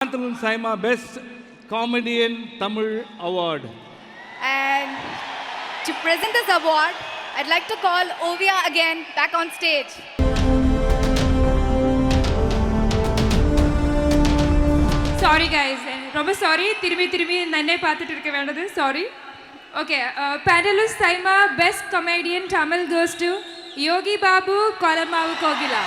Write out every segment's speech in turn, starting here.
Panthalon Saima Best Comedian Tamil Award. And to present this award, I'd like to call Ovia again back on stage. Sorry guys, ரொம்ப sorry. திரும்பி நன்னே பார்த்துட்டு இருக்க வேண்டது. Sorry. Okay, Panthalon Saima Best Comedian Tamil goes to Yogi Babu Kolamavu Kogila.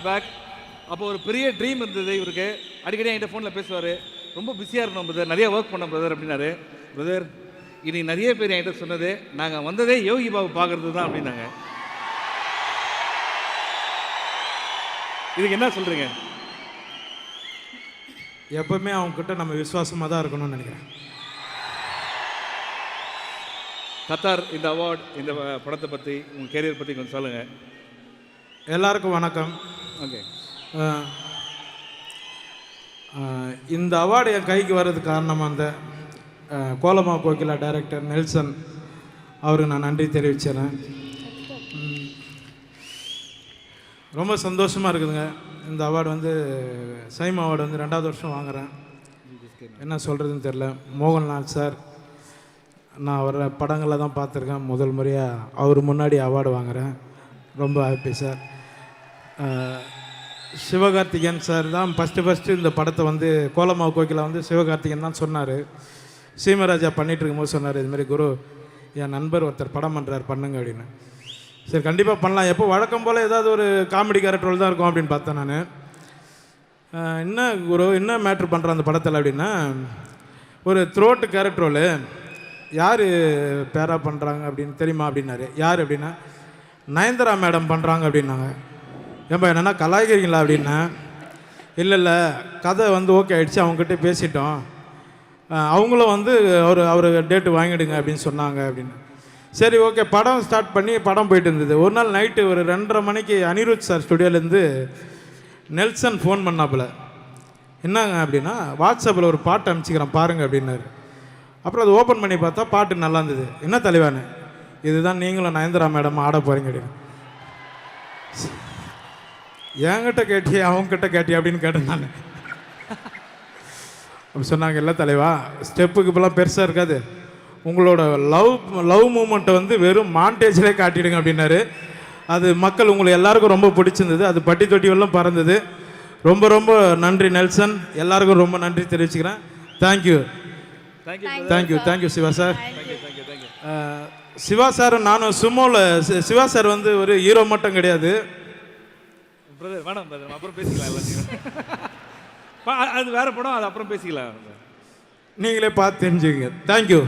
Back அப்போ ஒரு பெரிய dream இருந்தது இவருக்கு. அடிக்கடி என்கிட்ட ஃபோனில் பேசுவார். ரொம்ப பிஸியாக இருக்கணும் பிரதர், நிறைய ஒர்க் பண்ண பிரதர் அப்படின்னாரு. பிரதர் இனி நிறைய பேர் என்கிட்ட சொன்னது நாங்கள் வந்ததே யோகி பாபு பார்க்கறது தான் அப்படின்னாங்க. இதுக்கு என்ன சொல்கிறீங்க? எப்பவுமே அவங்ககிட்ட நம்ம விசுவாசமாக தான் இருக்கணும்னு நினைக்கிறேன். கத்தார் இந்த அவார்ட், இந்த படத்தை பற்றி உங்கள் கேரியர் பற்றி கொஞ்சம் சொல்லுங்கள். எல்லாருக்கும் வணக்கம். ஓகே, இந்த அவார்டு என் கைக்கு வர்றதுக்கு காரணம் அந்த கோலமாவு கோகிலா டைரக்டர் நெல்சன் அவருக்கு நான் நன்றி தெரிவிச்சிடறேன். ரொம்ப சந்தோஷமாக இருக்குதுங்க. இந்த அவார்டு வந்து சைமா அவார்டு வந்து 2வது வருஷம் வாங்குகிறேன். என்ன சொல்கிறதுன்னு தெரில. மோகன்லால் சார் நான் அவரை படங்களில் தான் பார்த்துருக்கேன். முதல் முறையாக அவர் முன்னாடி அவார்டு வாங்குகிறேன். ரொம்ப ஹாப்பி சார். சிவகார்த்திகேயன் சார் தான் ஃபஸ்ட்டு இந்த படத்தை வந்து கோலமாவு கோகிலா வந்து சிவகார்த்திகேயன் தான் சொன்னார். சீமராஜா பண்ணிகிட்டு இருக்கும்போது சொன்னார், இதுமாரி குரு என் நண்பர் ஒருத்தர் படம் பண்ணுறார் பண்ணுங்க அப்படின்னு. சரி கண்டிப்பாக பண்ணலாம். எப்போ வழக்கம் போல் ஏதாவது ஒரு காமெடி கேரக்டர் தான் இருக்கும் அப்படின்னு பார்த்தேன் நான். என்ன குரு என்ன மேட்ரு பண்ணுறேன் அந்த படத்தில் அப்படின்னா, ஒரு த்ரோட்டு கேரக்டர் ரோல் யார் பேரா பண்ணுறாங்க அப்படின்னு தெரியுமா அப்படின்னாரு. யார் அப்படின்னா நயன்தாரா மேடம் பண்ணுறாங்க அப்படின்னாங்க. ஏன்பா என்னென்னா கலாய்கிறீங்களா அப்படின்னா, இல்லை கதை வந்து ஓகே ஆகிடுச்சு, அவங்ககிட்ட பேசிட்டோம், அவங்களும் வந்து அவர் டேட்டு வாங்கிடுங்க அப்படின்னு சொன்னாங்க அப்படின்னு. சரி ஓகே, படம் ஸ்டார்ட் பண்ணி படம் போயிட்டு இருந்தது. ஒரு நாள் நைட்டு ஒரு 2:30 மணிக்கு அனிருத் சார் ஸ்டுடியோலேருந்து நெல்சன் ஃபோன் பண்ணாப்புல. என்னங்க அப்படின்னா, வாட்ஸ்அப்பில் ஒரு பாட்டு அனுப்பிச்சிக்கிறேன் பாருங்கள் அப்படின்னாரு. அப்புறம் அது ஓப்பன் பண்ணி பார்த்தா பாட்டு நல்லா இருந்தது. என்ன தலைவானு, இதுதான் நீங்களும் நயன்தாரா மேடம் ஆட போகிறீங்க அப்படின்னு. என்கிட்ட கேட்டியே அவங்ககிட்ட கேட்டியா அப்படின்னு கேட்டேன் நான். அப்படி சொன்னாங்க, இல்லை தலைவா ஸ்டெப்புக்கு இப்போலாம் பெருசாக இருக்காது, உங்களோட லவ் மூமெண்ட்டை வந்து வெறும் மாண்டேஜ்லேயே காட்டிடுங்க அப்படின்னாரு. அது மக்கள் உங்களுக்கு எல்லாருக்கும் ரொம்ப பிடிச்சிருந்தது. அது பட்டி தொட்டி எல்லாம் பறந்தது. ரொம்ப ரொம்ப நன்றி நெல்சன், எல்லாருக்கும் ரொம்ப நன்றி தெரிவிச்சுக்கிறேன். Thank you Siva sir. Siva sir நானும் சுமோவில் சிவா சார் வந்து ஒரு ஹீரோ மட்டும் கிடையாது பிரதர். வேணாம் பிரதர், அப்புறம் பேசிக்கலாம் எல்லாத்தையும். அது வேற படம், அது அப்புறம் பேசிக்கலாம். நீங்களே பார்த்து தெரிஞ்சுக்கங்க. தேங்க்யூ.